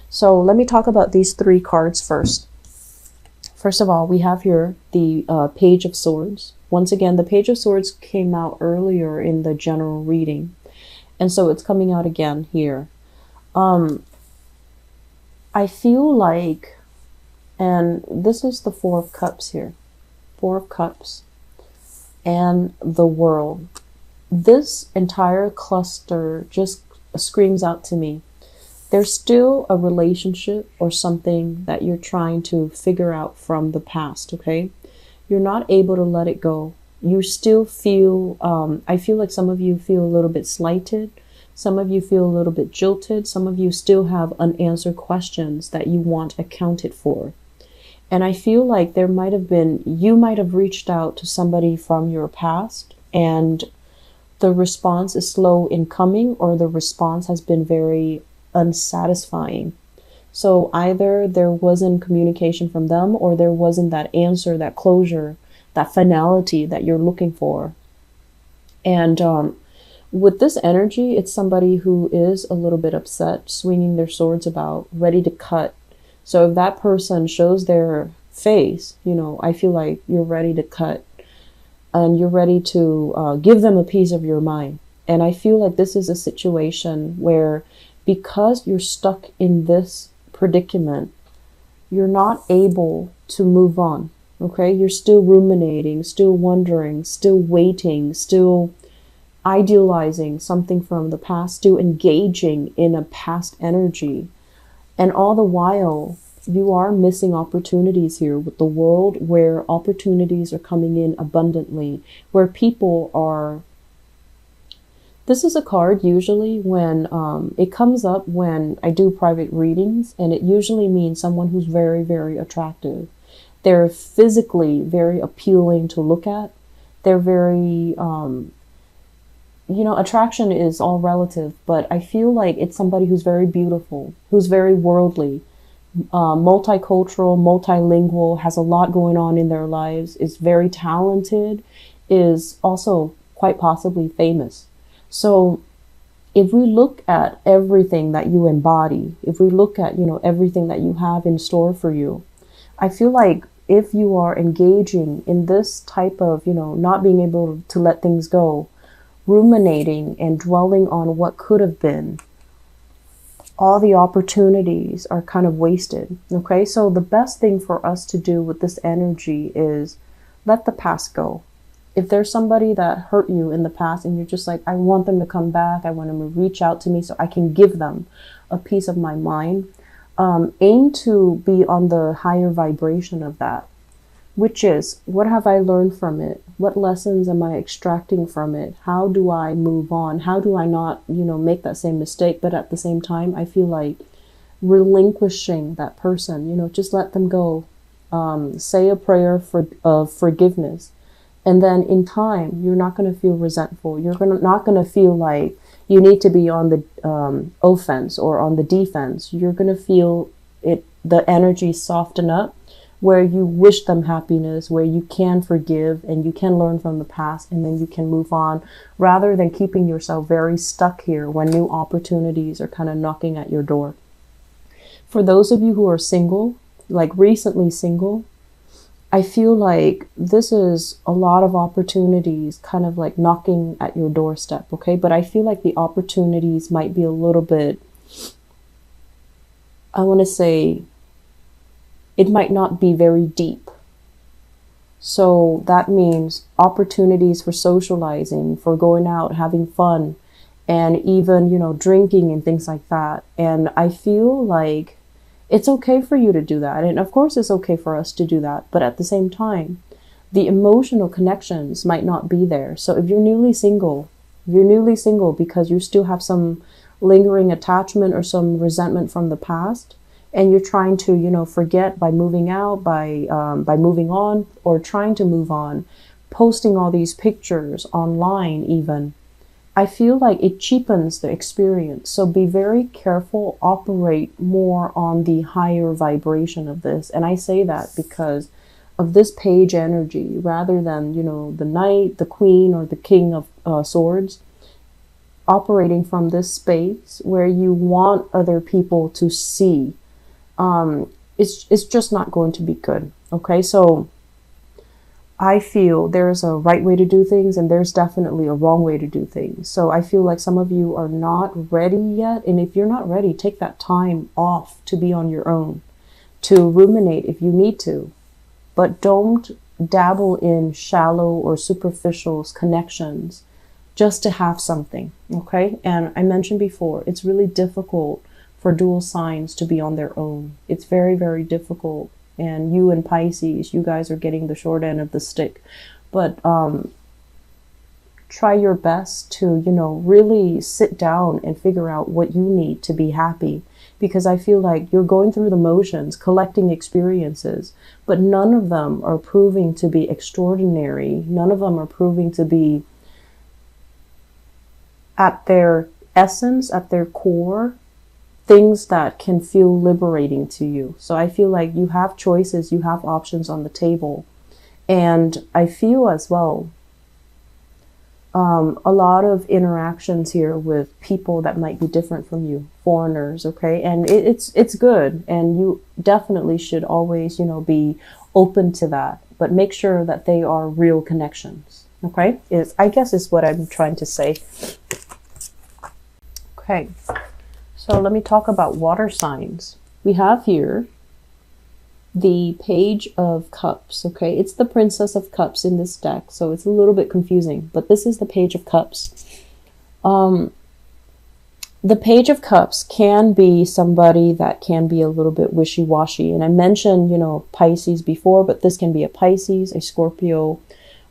So let me talk about these three cards first. First of all, we have here the Page of Swords. Once again, the Page of Swords came out earlier in the general reading, and so it's coming out again here. I feel like, and this is the Four of Cups here. Four of Cups and the World. This entire cluster just screams out to me. There's still a relationship or something that you're trying to figure out from the past, okay? You're not able to let it go. You still feel, I feel like some of you feel a little bit slighted. Some of you feel a little bit jilted. Some of you still have unanswered questions that you want accounted for. And I feel like there might have been, you might have reached out to somebody from your past and the response is slow in coming, or the response has been very unsatisfying. So either there wasn't communication from them, or there wasn't that answer, that closure, that finality that you're looking for. And with this energy, it's somebody who is a little bit upset, swinging their swords about, ready to cut. So if that person shows their face, you know, I feel like you're ready to cut and you're ready to give them a piece of your mind. And I feel like this is a situation where, because you're stuck in this predicament, you're not able to move on. Okay, you're still ruminating, still wondering, still waiting, still idealizing something from the past, still engaging in a past energy. And all the while, you are missing opportunities here with the World, where opportunities are coming in abundantly, where people are. This is a card usually when it comes up when I do private readings, and it usually means someone who's very, very attractive. They're physically very appealing to look at. They're very, you know, attraction is all relative, but I feel like it's somebody who's very beautiful, who's very worldly, multicultural, multilingual, has a lot going on in their lives, is very talented, is also quite possibly famous. So if we look at everything that you embody, if we look at, you know, everything that you have in store for you, I feel like if you are engaging in this type of, you know, not being able to let things go, ruminating and dwelling on what could have been, all the opportunities are kind of wasted. Okay, so the best thing for us to do with this energy is let the past go. If there's somebody that hurt you in the past and you're just like, I want them to come back, I want them to reach out to me so I can give them a piece of my mind, aim to be on the higher vibration of that, which is, what have I learned from it? What lessons am I extracting from it? How do I move on? How do I not, you know, make that same mistake? But at the same time, I feel like relinquishing that person, you know, just let them go. Say a prayer of forgiveness. And then in time, you're not going to feel resentful. You're not going to feel like you need to be on the offense or on the defense. You're going to feel it, the energy soften up, where you wish them happiness, where you can forgive and you can learn from the past, and then you can move on, rather than keeping yourself very stuck here when new opportunities are kind of knocking at your door. For those of you who are single, like recently single, I feel like this is a lot of opportunities kind of like knocking at your doorstep, okay? But I feel like the opportunities might be a little bit, I want to say, it might not be very deep. So that means opportunities for socializing, for going out, having fun, and even, you know, drinking and things like that. And I feel like it's okay for you to do that. And of course, it's okay for us to do that. But at the same time, the emotional connections might not be there. So if you're newly single because you still have some lingering attachment or some resentment from the past, and you're trying to, you know, forget by moving out, by moving on, or trying to move on, posting all these pictures online even, I feel like it cheapens the experience. So be very careful, operate more on the higher vibration of this. And I say that because of this page energy, rather than, you know, the knight, the queen, or the king of swords. operating from this space where you want other people to see, it's just not going to be good. Okay, so I feel there's a right way to do things and there's definitely a wrong way to do things. So I feel like some of you are not ready yet. And if you're not ready, take that time off to be on your own, to ruminate if you need to. But don't dabble in shallow or superficial connections just to have something, okay? And I mentioned before, it's really difficult for dual signs to be on their own. It's very, very difficult. And you and Pisces, you guys are getting the short end of the stick. But try your best to, really sit down and figure out what you need to be happy. Because I feel like you're going through the motions, collecting experiences, but none of them are proving to be extraordinary. None of them are proving to be at their essence, at their core, things that can feel liberating to you. So I feel like you have choices, you have options on the table. And I feel as well, a lot of interactions here with people that might be different from you, foreigners, okay? And it's good. And you definitely should always, be open to that, but make sure that they are real connections, okay? I guess is what I'm trying to say. Okay, so let me talk about water signs. We have here the Page of Cups, okay? It's the Princess of Cups in this deck, so it's a little bit confusing, but this is the Page of Cups. The Page of Cups can be somebody that can be a little bit wishy-washy, and I mentioned, Pisces before, but this can be a Pisces, a Scorpio,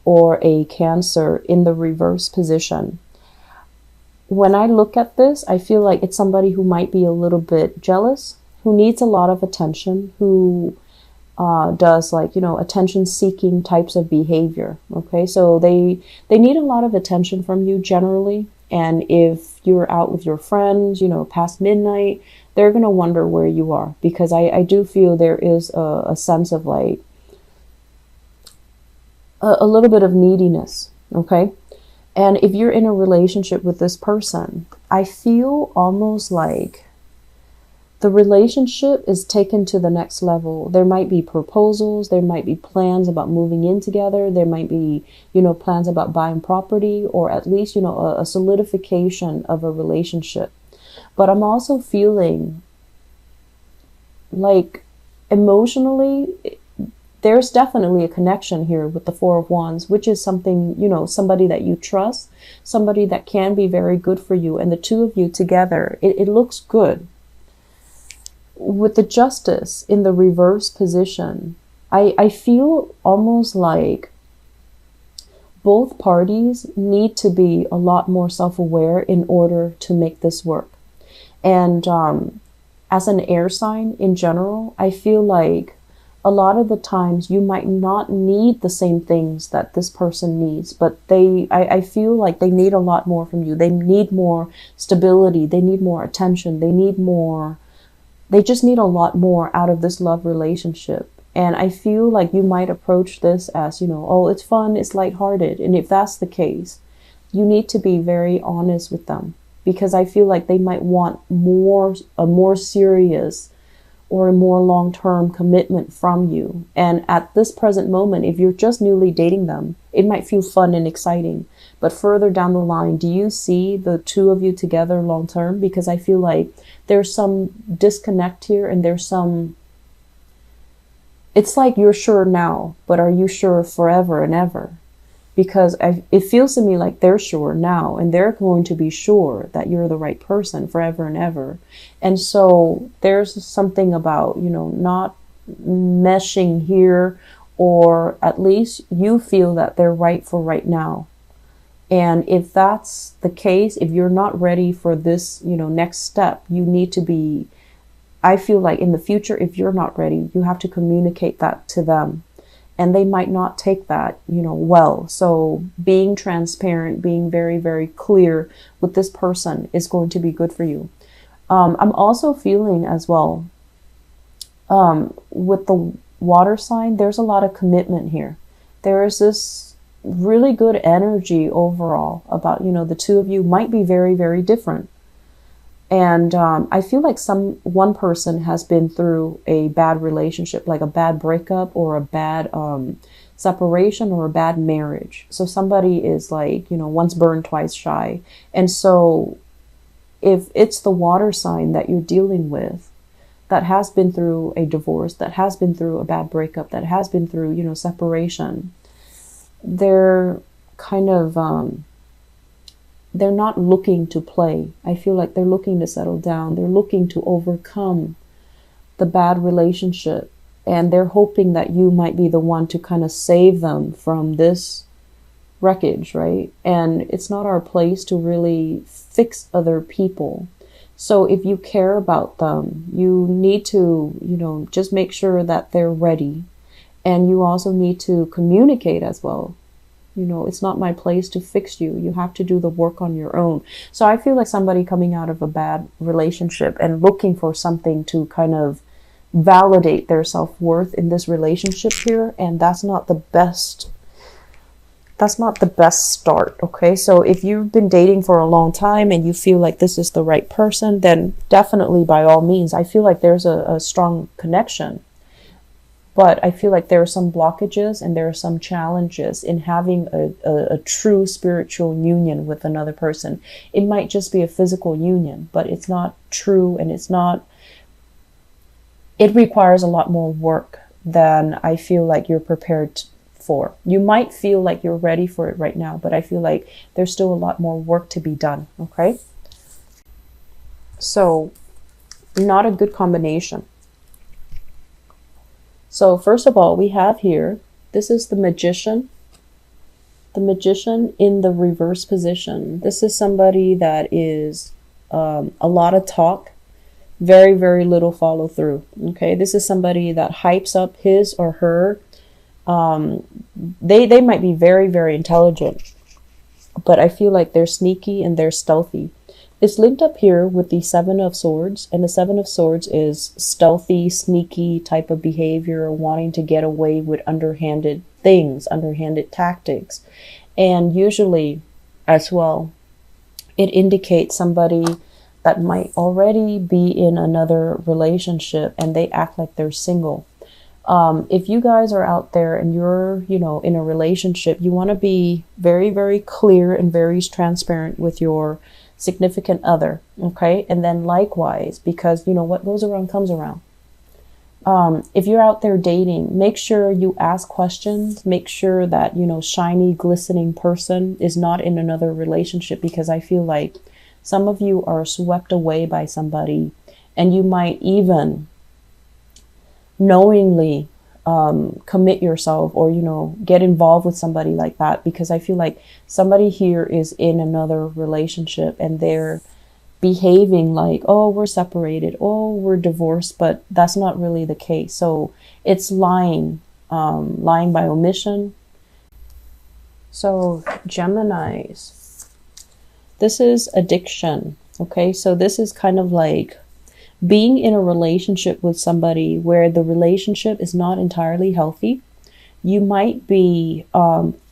or a Cancer in the reverse position. When I look at this, I feel like it's somebody who might be a little bit jealous, who needs a lot of attention, who does attention-seeking types of behavior. Okay, so they need a lot of attention from you generally. And if you're out with your friends, past midnight, they're gonna wonder where you are, because I do feel there is a sense of like a little bit of neediness. Okay. And if you're in a relationship with this person, I feel almost like the relationship is taken to the next level. There might be proposals, there might be plans about moving in together, there might be, plans about buying property, or at least, a solidification of a relationship. But I'm also feeling like emotionally, there's definitely a connection here with the Four of Wands, which is something, somebody that you trust, somebody that can be very good for you. And the two of you together, it looks good. With the Justice in the reverse position, I feel almost like both parties need to be a lot more self-aware in order to make this work. And as an air sign in general, I feel like a lot of the times you might not need the same things that this person needs, but I feel like they need a lot more from you. They need more stability. They need more attention. They just need a lot more out of this love relationship. And I feel like you might approach this as, oh, it's fun, it's lighthearted. And if that's the case, you need to be very honest with them, because I feel like they might want a more serious or a more long-term commitment from you. And at this present moment, if you're just newly dating them, it might feel fun and exciting. But further down the line, do you see the two of you together long-term? Because I feel like there's some disconnect here, and it's like you're sure now, but are you sure forever and ever? Because it feels to me like they're sure now, and they're going to be sure that you're the right person forever and ever. And so there's something about, not meshing here, or at least you feel that they're right for right now. And if that's the case, if you're not ready for this, next step, you need to be, I feel like in the future, if you're not ready, you have to communicate that to them. And they might not take that, well. So being transparent, being very, very clear with this person is going to be good for you. I'm also feeling as well, with the water sign, there's a lot of commitment here. There is this really good energy overall about, you know, the two of you might be very, very different. And I feel like one person has been through a bad relationship, like a bad breakup or a bad separation or a bad marriage. So somebody is like, you know, once burned, twice shy. And so if it's the water sign that you're dealing with that has been through a divorce, that has been through a bad breakup, that has been through, you know, separation, they're kind of they're not looking to play. I feel like they're looking to settle down. They're looking to overcome the bad relationship. And they're hoping that you might be the one to kind of save them from this wreckage, right? And it's not our place to really fix other people. So if you care about them, you need to, you know, just make sure that they're ready. And you also need to communicate as well. You know, it's not my place to fix you. You have to do the work on your own. So I feel like somebody coming out of a bad relationship and looking for something to kind of validate their self-worth in this relationship here. And that's not the best start. Okay. So if you've been dating for a long time and you feel like this is the right person, then definitely by all means, I feel like there's a strong connection. But I feel like there are some blockages and there are some challenges in having a true spiritual union with another person. It might just be a physical union, but it's not true, and it requires a lot more work than I feel like you're prepared for. You might feel like you're ready for it right now, but I feel like there's still a lot more work to be done, okay? So, not a good combination. So first of all, we have here, this is the Magician. The Magician in the reverse position. This is somebody that is a lot of talk, very, very little follow through. Okay, this is somebody that hypes up his or her. They might be very, very intelligent, but I feel like they're sneaky and they're stealthy. It's linked up here with the Seven of Swords, and the Seven of Swords is stealthy, sneaky type of behavior, wanting to get away with underhanded things, underhanded tactics. And usually, as well, it indicates somebody that might already be in another relationship and they act like they're single. If you guys are out there and you're, you know, in a relationship, you want to be very, very clear and very transparent with your significant other, okay? And then likewise, because, you know, what goes around comes around. If you're out there dating, make sure you ask questions. Make sure that, you know, shiny, glistening person is not in another relationship, because I feel like some of you are swept away by somebody, and you might even knowingly commit yourself or, you know, get involved with somebody like that, because I feel like somebody here is in another relationship and they're behaving like, oh, we're separated, oh, we're divorced, but that's not really the case. So it's lying by omission. So Geminis, this is addiction. Okay, so this is kind of like being in a relationship with somebody where the relationship is not entirely healthy. You might be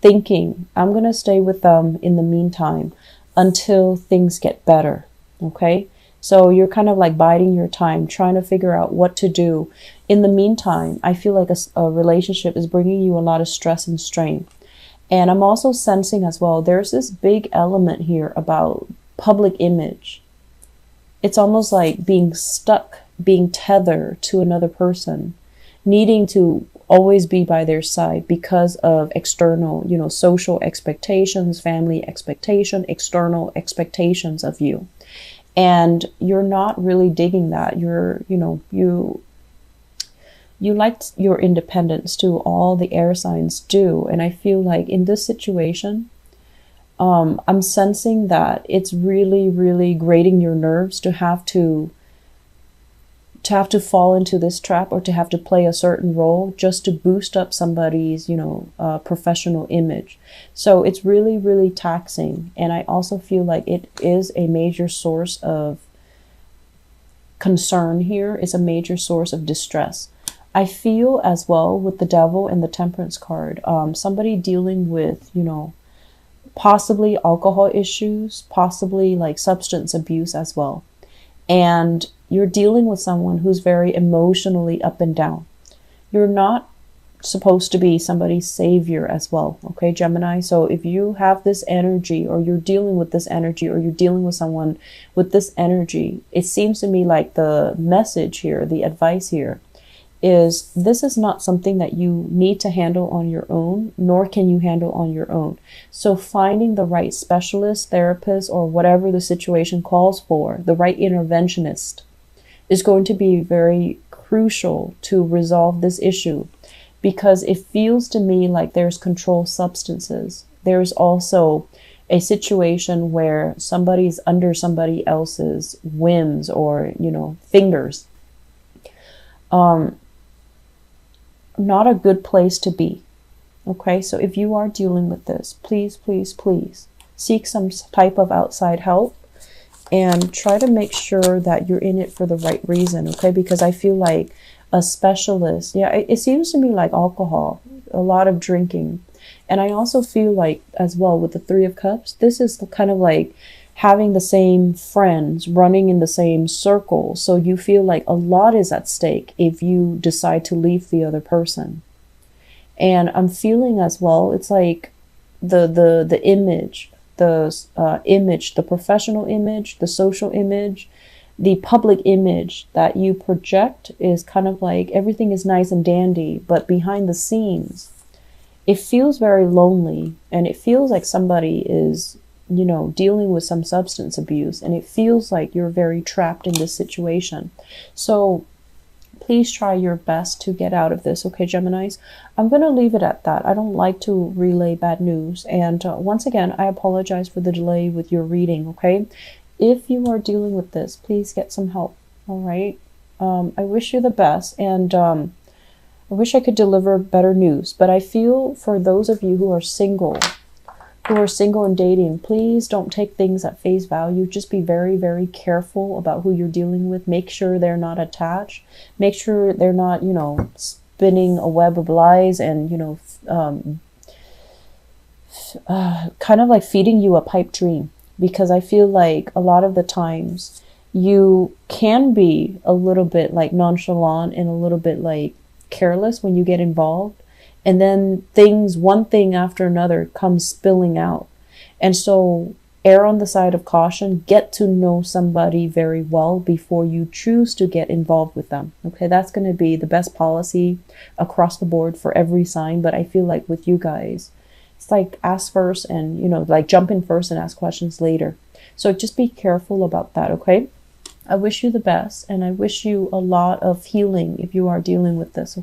thinking, I'm going to stay with them in the meantime until things get better. Okay, so you're kind of like biding your time, trying to figure out what to do. In the meantime, I feel like a relationship is bringing you a lot of stress and strain. And I'm also sensing as well, there's this big element here about public image. It's almost like being stuck, being tethered to another person, needing to always be by their side because of external, you know, social expectations, family expectation, external expectations of you. And you're not really digging that. You're, you know, you like your independence too. All the air signs do. And I feel like in this situation, I'm sensing that it's really, really grating your nerves to have to fall into this trap, or to have to play a certain role just to boost up somebody's, you know, professional image. So it's really, really taxing. And I also feel like it is a major source of concern here. It's a major source of distress. I feel as well with the devil and the temperance card, somebody dealing with, possibly alcohol issues, possibly like substance abuse as well. And you're dealing with someone who's very emotionally up and down. You're not supposed to be somebody's savior as well, okay, Gemini? So if you have this energy, or you're dealing with this energy, or you're dealing with someone with this energy, it seems to me like the message here, the advice here, is this is not something that you need to handle on your own, nor can you handle on your own. So finding the right specialist, therapist, or whatever the situation calls for, the right interventionist, is going to be very crucial to resolve this issue, because it feels to me like there's controlled substances. There's also a situation where somebody's under somebody else's whims or, fingers. Not a good place to be. Okay, so if you are dealing with this, please, please, please seek some type of outside help and try to make sure that you're in it for the right reason, okay? Because I feel like a specialist, it seems to me like alcohol, a lot of drinking. And I also feel like as well with the Three of Cups, this is kind of like having the same friends, running in the same circle. So you feel like a lot is at stake if you decide to leave the other person. And I'm feeling as well, it's like the image, the professional image, the social image, the public image that you project is kind of like everything is nice and dandy, but behind the scenes, it feels very lonely, and it feels like somebody is dealing with some substance abuse, and it feels like you're very trapped in this situation. So please try your best to get out of this, okay, Geminis? I'm going to leave it at that. I don't like to relay bad news. And once again, I apologize for the delay with your reading, okay? If you are dealing with this, please get some help, all right? I wish you the best, and I wish I could deliver better news. But I feel for those of you who are single and dating, please don't take things at face value. Just be very, very careful about who you're dealing with. Make sure they're not attached. Make sure they're not, spinning a web of lies and, kind of like feeding you a pipe dream. Because I feel like a lot of the times you can be a little bit like nonchalant and a little bit like careless when you get involved. And then one thing after another comes spilling out. And so err on the side of caution. Get to know somebody very well before you choose to get involved with them. Okay, that's going to be the best policy across the board for every sign. But I feel like with you guys, it's like ask first and, like jump in first and ask questions later. So just be careful about that, okay? I wish you the best, and I wish you a lot of healing if you are dealing with this.